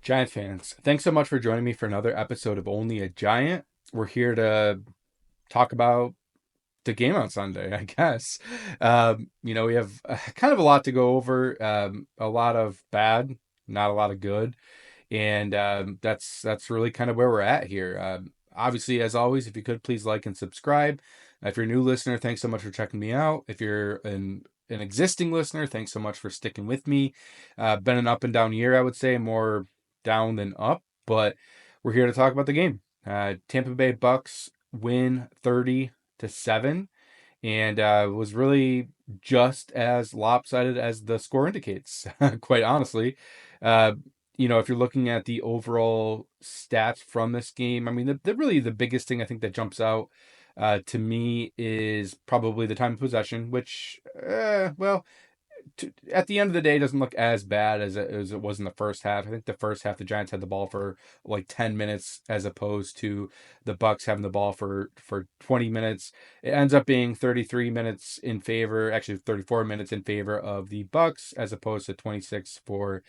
Giants fans, thanks so much for joining me for another episode of Only a Giant. We're here to talk about the game on Sunday, I guess. We have kind of a lot to go over. A lot of bad, not a lot of good, and that's really kind of where we're at here. Obviously, as always, if you could please like and subscribe. If you're a new listener, thanks so much for checking me out. If you're an existing listener, thanks so much for sticking with me. Been an up and down year, I would say, more down than up, but we're here to talk about the game. Tampa Bay Bucks win 30-7, and was really just as lopsided as the score indicates. Quite honestly, uh, if you're looking at the overall stats from this game, I mean, really the biggest thing I think that jumps out to me is probably the time of possession, which, at the end of the day, doesn't look as bad as it was in the first half. I think the first half the Giants had the ball for like 10 minutes as opposed to the Bucks having the ball for 20 minutes. It ends up being 33 minutes in favor, actually 34 minutes in favor of the Bucks as opposed to 26 for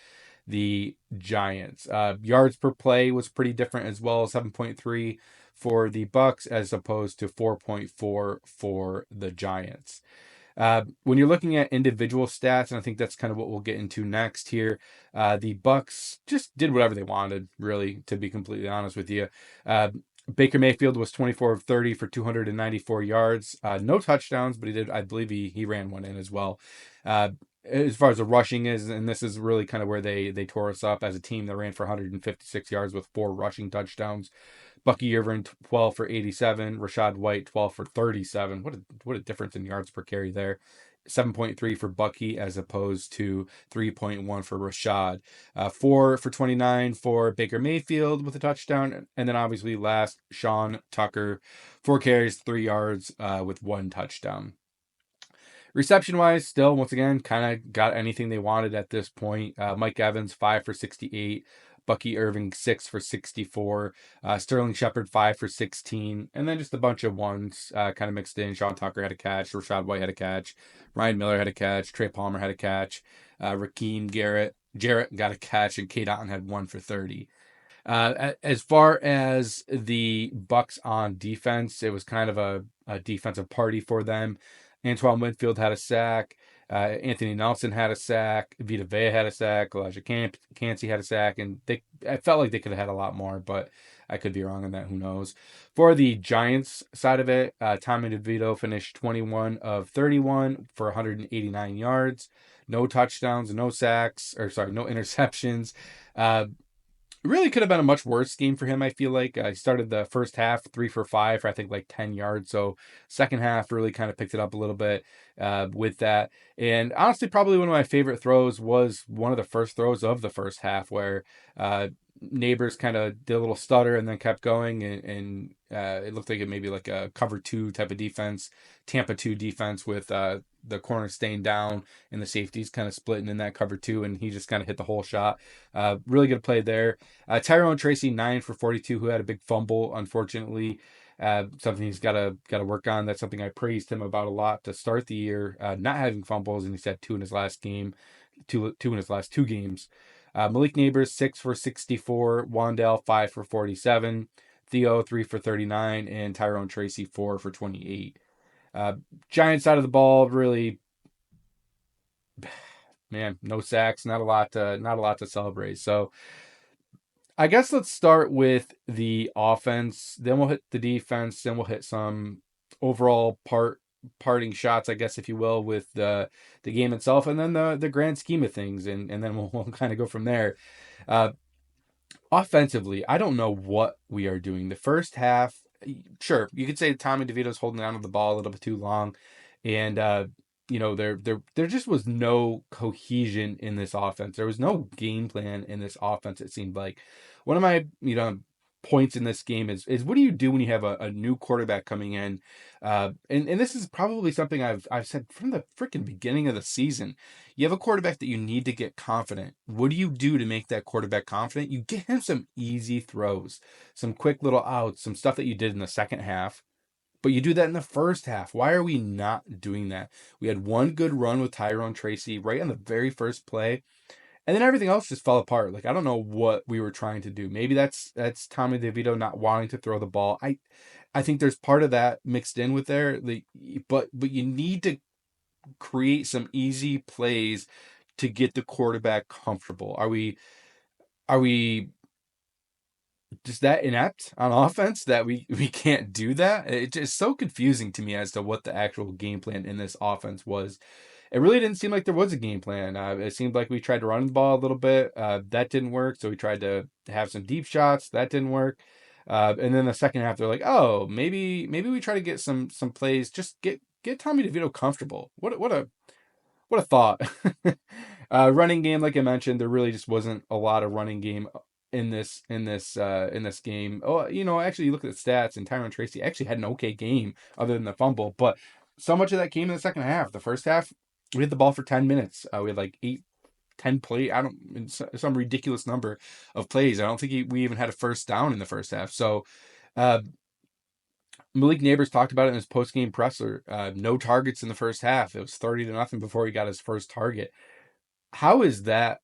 the Giants. Yards per play was pretty different as well, 7.3 for the Bucks as opposed to 4.4 for the Giants. When you're looking at individual stats, and I think that's kind of what we'll get into next here, the Bucks just did whatever they wanted, really, to be completely honest with you. Uh, Baker Mayfield was 24 of 30 for 294 yards, no touchdowns, but I believe he ran one in as well. As far as the rushing is, and this is really kind of where they tore us up as a team that ran for 156 yards with 4 rushing touchdowns. Bucky Irvin 12 for 87, Rashad White 12 for 37. What a difference in yards per carry there. 7.3 for Bucky as opposed to 3.1 for Rashad. 4 for 29 for Baker Mayfield with a touchdown. And then obviously last, Sean Tucker, 4 carries, 3 yards with 1 touchdown. Reception wise, still, once again, kind of got anything they wanted at this point. Mike Evans, 5 for 68. Bucky Irving, 6 for 64. Sterling Shepard, 5 for 16. And then just a bunch of ones kind of mixed in. Sean Tucker had a catch. Rashad White had a catch. Ryan Miller had a catch. Trey Palmer had a catch. Raheem Jarrett got a catch. And Kate Otten had 1 for 30. As far as the Bucks on defense, it was kind of a defensive party for them. Antoine Winfield had a sack. Anthony Nelson had a sack. Vita Vea had a sack. Elijah Cansey had a sack, and I felt like they could have had a lot more, but I could be wrong on that. Who knows? For the Giants side of it, Tommy DeVito finished 21 of 31 for 189 yards, no touchdowns, no sacks, or sorry, no interceptions. Uh, Really could have been a much worse game for him, I feel like. He started the first half 3 for 5 for I think like 10 yards. So second half really kind of picked it up a little bit with that. And honestly, probably one of my favorite throws was one of the first throws of the first half where Neighbors kind of did a little stutter and then kept going. And it looked like it maybe like a cover two type of defense, Tampa 2 defense with the corner staying down and the safeties kind of splitting in that cover two, and he just kind of hit the whole shot. Really good play there. Tyrone Tracy 9 for 42, who had a big fumble, unfortunately. Something he's got to work on. That's something I praised him about a lot to start the year, not having fumbles, and he's had two in his last game, two in his last 2 games. Malik Neighbors 6 for 64, Wandell 5 for 47, Theo 3 for 39, and Tyrone Tracy 4 for 28. Giants side of the ball, really, man, no sacks, not a lot to celebrate. So I guess let's start with the offense, then we'll hit the defense, then we'll hit some overall parting shots, I guess, if you will, with the game itself, and then the grand scheme of things, and then we'll kind of go from there. Uh, Offensively, I don't know what we are doing. The first half, sure, you could say Tommy DeVito's holding on to the ball a little bit too long, and there just was no cohesion in this offense. There was no game plan in this offense. It seemed like one of my points in this game is what do you do when you have a new quarterback coming in? And this is probably something I've said from the freaking beginning of the season. You have a quarterback that you need to get confident. What do you do to make that quarterback confident? You get him some easy throws, some quick little outs, some stuff that you did in the second half. But you do that in the first half. Why are we not doing that? We had one good run with Tyrone Tracy right on the very first play, And then everything else just fell apart. Like I don't know what we were trying to do. Maybe that's Tommy DeVito not wanting to throw the ball. I think there's part of that mixed in with there. But you need to create some easy plays to get the quarterback comfortable. Are we just that inept on offense that we can't do that? It's just so confusing to me as to what the actual game plan in this offense was. It really didn't seem like there was a game plan. It seemed like we tried to run the ball a little bit. That didn't work. So we tried to have some deep shots. That didn't work. And then the second half, they're like, oh, maybe we try to get some plays. Just get Tommy DeVito comfortable. What a thought. Running game, like I mentioned, there really just wasn't a lot of running game in this game. Oh, actually, you look at the stats, and Tyron Tracy actually had an okay game other than the fumble, but so much of that came in the second half. The first half, we had the ball for 10 minutes. We had like 8, 10 play. I don't some ridiculous number of plays. I don't think we even had a first down in the first half. So. Uh, Malik Neighbors talked about it in his post-game presser. No targets in the first half. It was 30-0 before he got his first target. How is that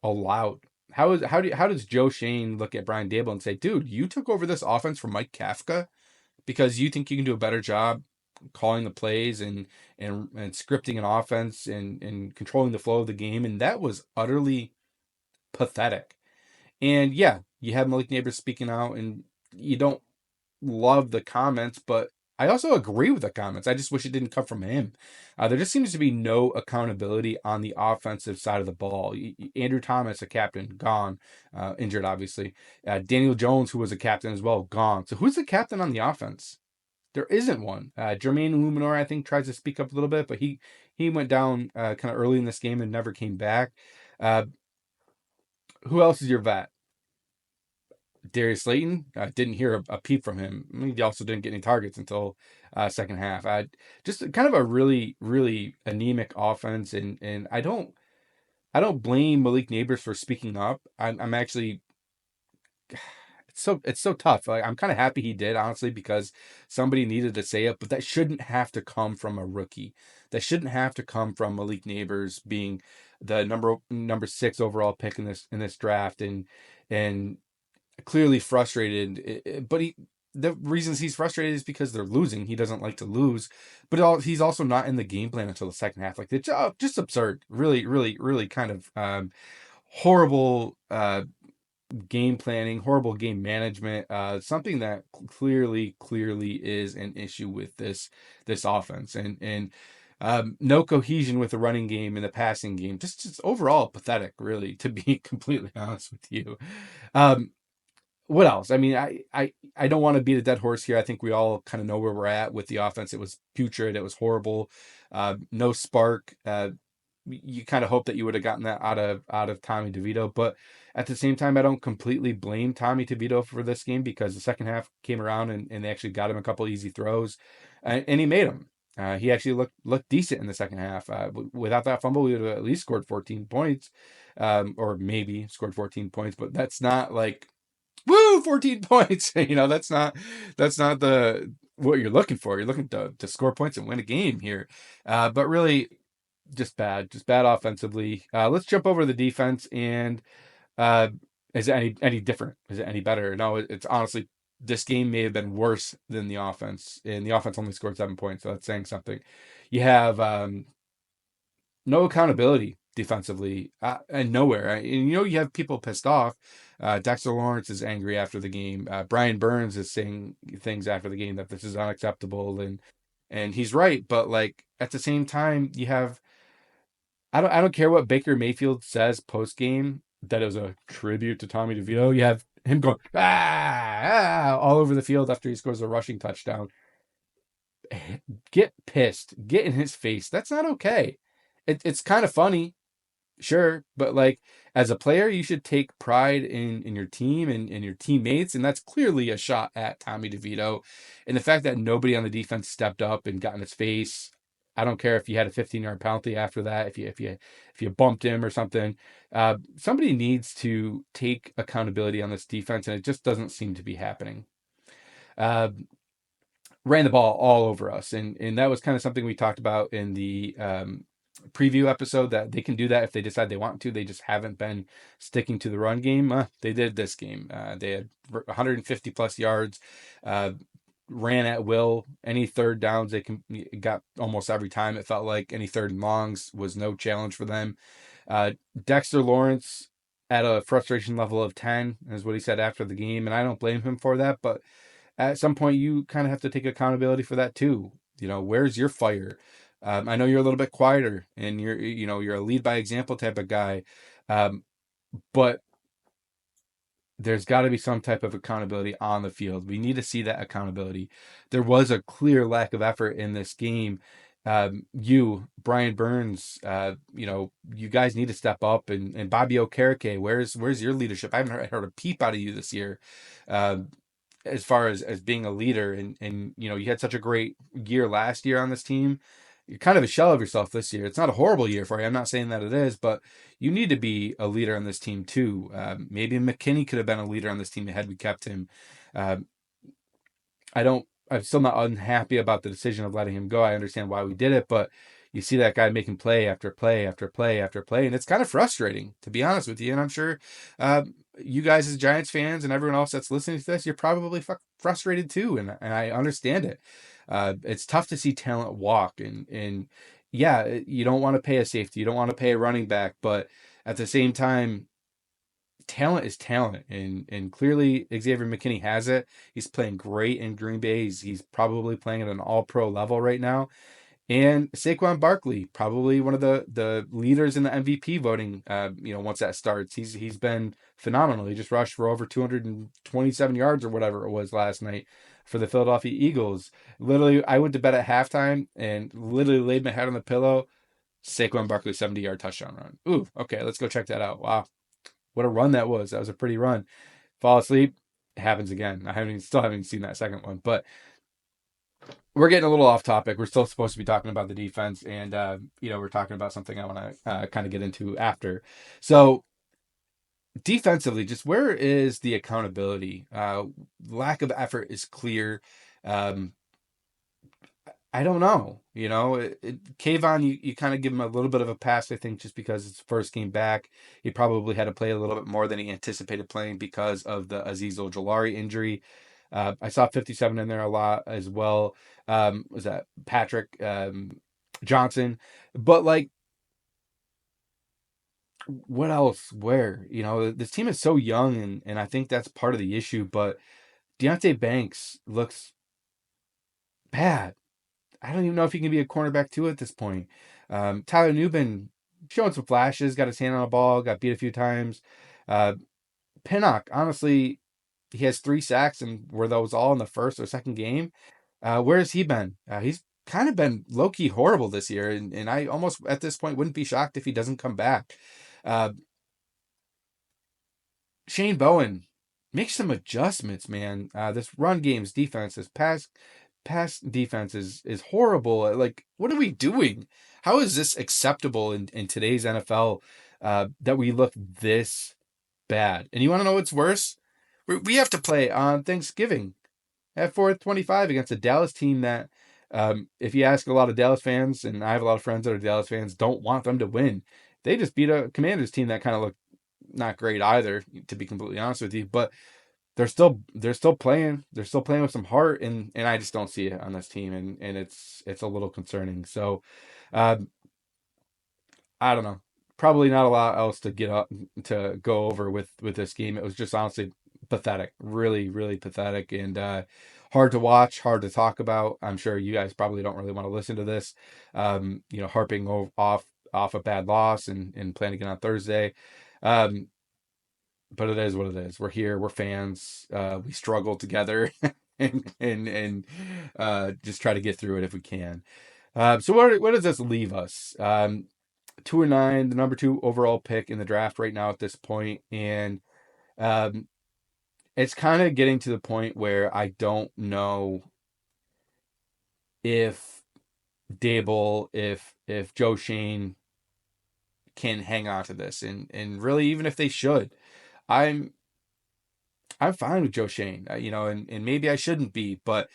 allowed? How does Joe Shane look at Brian Dable and say, "Dude, you took over this offense from Mike Kafka because you think you can do a better job calling the plays and scripting an offense and controlling the flow of the game?" And that was utterly pathetic. And yeah, you have Malik Neighbors speaking out, and you don't love the comments, but I also agree with the comments. I just wish it didn't come from him. There just seems to be no accountability on the offensive side of the ball. Andrew Thomas, a captain, gone, injured, obviously. Daniel Jones, who was a captain as well, gone. So who's the captain on the offense? There isn't one. Jermaine Luminor, I think, tries to speak up a little bit, but he went down kind of early in this game and never came back. Uh, who else is your vet? Darius Slayton, didn't hear a peep from him. I mean, he also didn't get any targets until second half. Just kind of a really, really anemic offense, and I don't blame Malik Neighbors for speaking up. I'm actually it's so tough. Like I'm kind of happy he did, honestly, because somebody needed to say it. But that shouldn't have to come from a rookie. That shouldn't have to come from Malik Neighbors being the number 6 overall pick in this draft and clearly frustrated, but the reasons he's frustrated is because they're losing. He doesn't like to lose, but he's also not in the game plan until the second half. Like it's just absurd. Really, really, really kind of horrible game planning, horrible game management. Something that clearly is an issue with this offense, and no cohesion with the running game and the passing game. Just overall pathetic, really, to be completely honest with you. Um, what else? I mean, I don't want to beat a dead horse here. I think we all kind of know where we're at with the offense. It was putrid. It was horrible. No spark. You kind of hope that you would have gotten that out of Tommy DeVito, but at the same time, I don't completely blame Tommy DeVito for this game because the second half came around and they actually got him a couple easy throws, and he made them. He actually looked decent in the second half. Without that fumble, we would have at least scored 14 points, or maybe scored 14 points. But that's not like woo 14 points. That's not the what you're looking for. You're looking to score points and win a game here. But really just bad offensively. Let's jump over to the defense. And is it any different? Is it any better? No, it's honestly, this game may have been worse than the offense, and the offense only scored 7 points, so that's saying something. You have no accountability defensively, and nowhere. And you have people pissed off. Dexter Lawrence is angry after the game. Brian Burns is saying things after the game that this is unacceptable, and he's right. But like at the same time, you have I don't care what Baker Mayfield says post game that it was a tribute to Tommy DeVito. You have him going all over the field after he scores a rushing touchdown. Get pissed, get in his face. That's not okay. It's kind of funny. Sure, but like as a player, you should take pride in your team and your teammates, and that's clearly a shot at Tommy DeVito. And the fact that nobody on the defense stepped up and got in his face, I don't care if you had a 15-yard penalty after that, if you bumped him or something. Somebody needs to take accountability on this defense, and it just doesn't seem to be happening. Uh, Ran the ball all over us, and that was kind of something we talked about in the preview episode that they can do that if they decide they want to. They just haven't been sticking to the run game. They did this game. They had 150 plus yards, uh, ran at will. Any third downs got almost every time. It felt like any third and longs was no challenge for them. Uh, Dexter Lawrence at a frustration level of 10 is what he said after the game, and I don't blame him for that. But at some point, you kind of have to take accountability for that too. Where's your fire? I know you're a little bit quieter, and you're a lead by example type of guy, um, but there's got to be some type of accountability on the field. We need to see that accountability. There was a clear lack of effort in this game. Brian Burns, you guys need to step up, and Bobby Okereke, where's your leadership? I haven't heard a peep out of you this year. Um, as far as being a leader, and you had such a great year last year on this team. You're kind of a shell of yourself this year. It's not a horrible year for you. I'm not saying that it is, but you need to be a leader on this team too. Maybe McKinney could have been a leader on this team had we kept him. Uh, I'm still not unhappy about the decision of letting him go. I understand why we did it, but you see that guy making play after play after play after play, and it's kind of frustrating, to be honest with you. And I'm sure you guys as Giants fans and everyone else that's listening to this, you're probably frustrated too, and I understand it. It's tough to see talent walk, and yeah, you don't want to pay a safety, you don't want to pay a running back, but at the same time, talent is talent, and clearly Xavier McKinney has it. He's playing great in Green Bay. He's probably playing at an all-pro level right now. And Saquon Barkley, probably one of the leaders in the MVP voting. Once that starts, he's been phenomenal. He just rushed for over 227 yards or whatever it was last night for the Philadelphia Eagles. Literally, I went to bed at halftime and literally laid my head on the pillow. Saquon Barkley 70-yard touchdown run. Ooh, okay, let's go check that out. Wow, what a run that was. That was a pretty run. Fall asleep, it happens again. Still haven't seen that second one, but we're getting a little off topic. We're still supposed to be talking about the defense, and we're talking about something I want to kind of get into after. So defensively, just where is the accountability? Lack of effort is clear. Um, I don't know. Kayvon, you kind of give him a little bit of a pass, I think, just because it's first game back. He probably had to play a little bit more than he anticipated playing because of the Azeez Ojulari injury. I saw 57 in there a lot as well. Was that Patrick Johnson? But like, what else? Where? This team is so young, and I think that's part of the issue. But Deonte Banks looks bad. I don't even know if he can be a cornerback too at this point. Tyler Newbin showing some flashes, got his hand on a ball, got beat a few times. Uh, Pinnock, honestly, he has 3 sacks, and were those all in the first or second game? Where has he been? He's kind of been low-key horrible this year, and I almost at this point wouldn't be shocked if he doesn't come back. Uh, Shane Bowen, make some adjustments, man. This run game's defense, this pass defense is horrible. Like, what are we doing? How is this acceptable in today's NFL that we look this bad? And you want to know what's worse? We have to play on Thanksgiving at 4:25 against a Dallas team that, if you ask a lot of Dallas fans, and I have a lot of friends that are Dallas fans, don't want them to win. They just beat a Commanders team that kind of looked not great either, to be completely honest with you. But they're still playing. They're still playing with some heart, and I just don't see it on this team, and it's a little concerning. So, uh, I don't know. Probably not a lot else to get up to go over with this game. It was just honestly pathetic, really, really pathetic, and hard to watch, hard to talk about. I'm sure you guys probably don't really want to listen to this. Harping off a bad loss and playing again on Thursday. Um, but it is what it is. We're here. We're fans. We struggle together, and just try to get through it if we can. So what does this leave us? 2-9, the number 2 overall pick in the draft right now at this point, and um, it's kind of getting to the point where I don't know if Dable, if Joe Shane can hang on to this, and really even if they should. I'm I'm fine with Joe Shane, and maybe I shouldn't be, but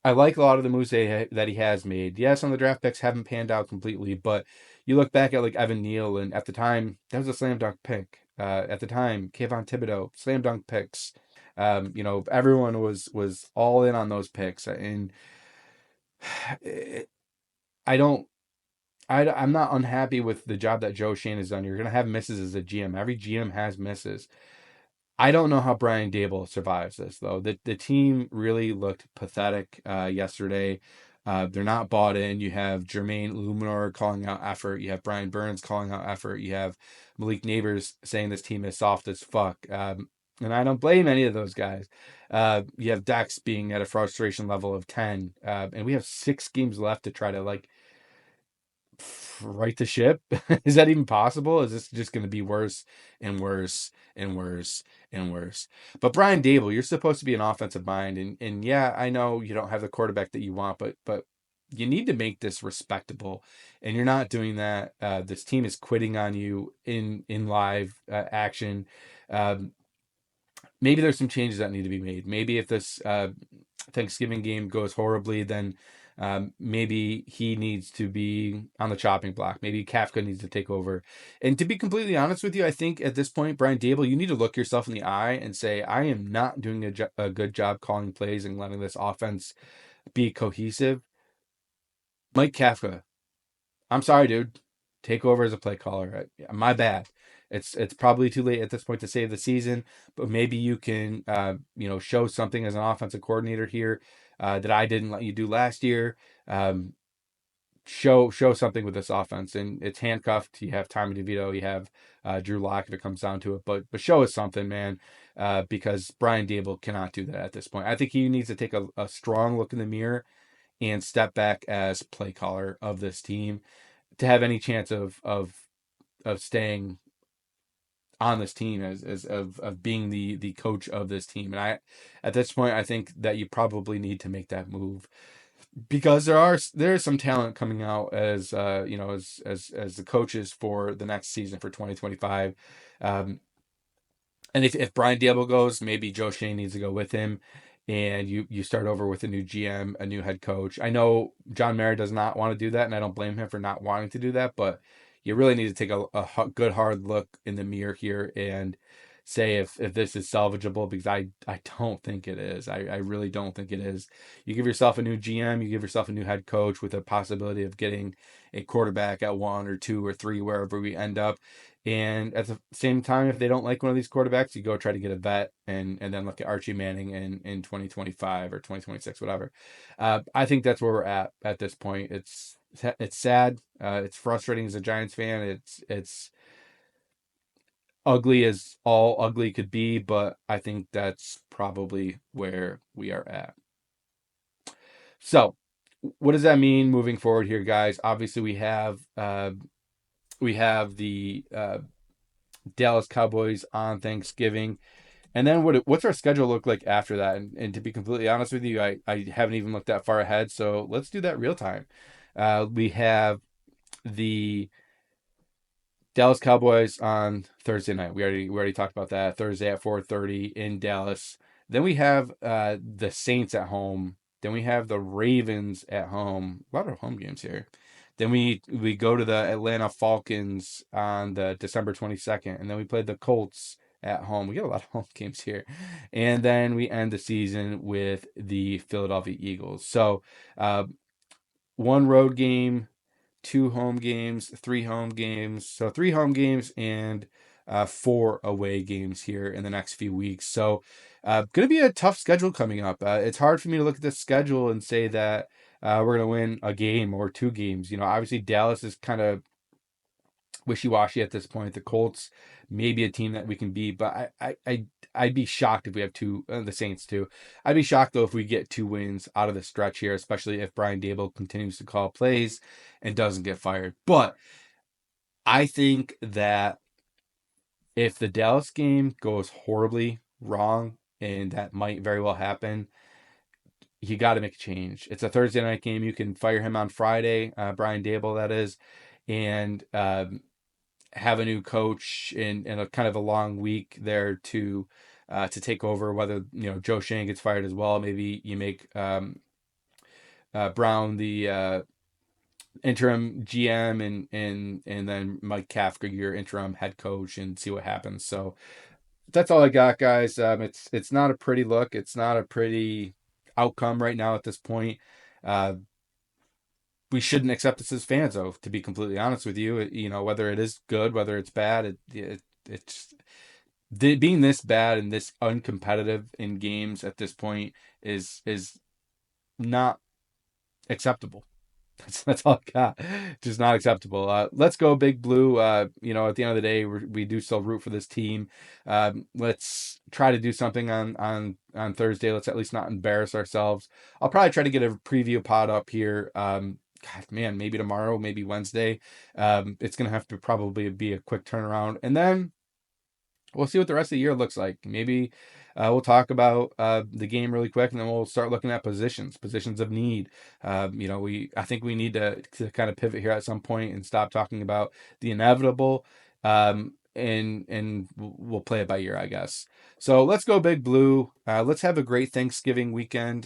I like a lot of the moves that he has made. Yeah, some of the draft picks haven't panned out completely, but you look back at like Evan Neal, and at the time that was a slam dunk pick. At the time, Kayvon Thibodeau, slam dunk picks. Everyone was all in on those picks, and I don't. I'm not unhappy with the job that Joe Shane has done. You're gonna have misses as a GM. Every GM has misses. I don't know how Brian Dable survives this though. The team really looked pathetic yesterday. They're not bought in. You have Jermaine Luminor calling out effort. You have Brian Burns calling out effort. You have Malik Neighbors saying this team is soft as fuck. And I don't blame any of those guys. You have Dex being at a frustration level of 10. And we have 6 games left to try to like right the ship. Is that even possible? Is this just going to be worse and worse and worse and worse? But Brian Dable, you're supposed to be an offensive mind, and yeah, I know you don't have the quarterback that you want, but you need to make this respectable, and you're not doing that. This team is quitting on you in live action. Um, Maybe there's some changes that need to be made. Maybe if this Thanksgiving game goes horribly, then maybe he needs to be on the chopping block. Maybe Kafka needs to take over. And to be completely honest with you, I think at this point, Brian Dable, you need to look yourself in the eye and say, I am not doing a good job calling plays and letting this offense be cohesive. Mike Kafka, I'm sorry, dude. Take over as a play caller. My bad. It's probably too late at this point to save the season, but maybe you can show something as an offensive coordinator here that I didn't let you do last year. Um, show something with this offense, and it's handcuffed. You have Tommy DeVito, you have Drew Lock if it comes down to it, but show us something, man, because Brian Dable cannot do that at this point. I think he needs to take a strong look in the mirror and step back as play caller of this team to have any chance of staying on this team as of being the coach of this team. And I at this point I think that you probably need to make that move because there's some talent coming out as as the coaches for the next season for 2025. Um, and if Brian Dable goes, maybe Joe Shane needs to go with him, and you start over with a new GM, a new head coach. I know John Mara does not want to do that, and I don't blame him for not wanting to do that. But you really need to take a good hard look in the mirror here and say if this is salvageable, because I don't think it is. I really don't think it is. You give yourself a new GM, you give yourself a new head coach with a possibility of getting a quarterback at 1 or 2 or 3 wherever we end up. And at the same time, if they don't like one of these quarterbacks, you go try to get a vet and then look at Archie Manning in 2025 or 2026, whatever. I think that's where we're at this point. It's sad. It's frustrating as a Giants fan. It's ugly as all ugly could be, but I think that's probably where we are at. So, what does that mean moving forward here, guys? Obviously, we have the Dallas Cowboys on Thanksgiving. And then what's our schedule look like after that? And to be completely honest with you, I haven't even looked that far ahead. So let's do that real time. We have the Dallas Cowboys on Thursday night. We already talked about that. Thursday at 4:30 in Dallas. Then we have the Saints at home. Then we have the Ravens at home. A lot of home games here. Then we go to the Atlanta Falcons on the December 22nd, and then we play the Colts at home. We get a lot of home games here. And then we end the season with the Philadelphia Eagles. So one road game, 2 home games, 3 home games. So 3 home games and 4 away games here in the next few weeks. So going to be a tough schedule coming up. It's hard for me to look at this schedule and say that we're going to win a game or 2 games. Obviously Dallas is kind of wishy-washy at this point. The Colts maybe a team that we can beat, but I'd be shocked if we have two. The Saints too. I'd be shocked though if we get 2 wins out of the stretch here, especially if Brian Dable continues to call plays and doesn't get fired. But I think that if the Dallas game goes horribly wrong, and that might very well happen, you got to make a change. It's a Thursday night game. You can fire him on Friday, Brian Dable, that is, and have a new coach in a kind of a long week there to take over. Whether Joe Shane gets fired as well, maybe you make Brown, the interim GM, and then Mike Kafka, your interim head coach, and see what happens. So that's all I got, guys. It's not a pretty look. It's not a pretty outcome right now at this point. Uh, we shouldn't accept this as fans, though. To be completely honest with you, whether it is good, whether it's bad, it's being this bad and this uncompetitive in games at this point is not acceptable. That's all I got. Just not acceptable. Let's go Big Blue. At the end of the day, we do still root for this team. Let's try to do something on Thursday. Let's at least not embarrass ourselves. I'll probably try to get a preview pod up here. God, man, maybe tomorrow, maybe Wednesday. It's gonna have to probably be a quick turnaround, and then we'll see what the rest of the year looks like. Maybe we'll talk about the game really quick, and then we'll start looking at positions of need. I think we need to kind of pivot here at some point and stop talking about the inevitable, and we'll play it by ear, I guess. So let's go Big Blue. Let's have a great Thanksgiving week, I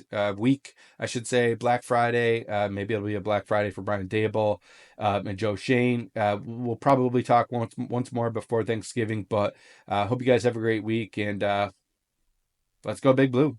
should say. Black Friday. Maybe it'll be a Black Friday for Brian Dable and Joe Shane. We'll probably talk once more before Thanksgiving, but hope you guys have a great week, and let's go Big Blue.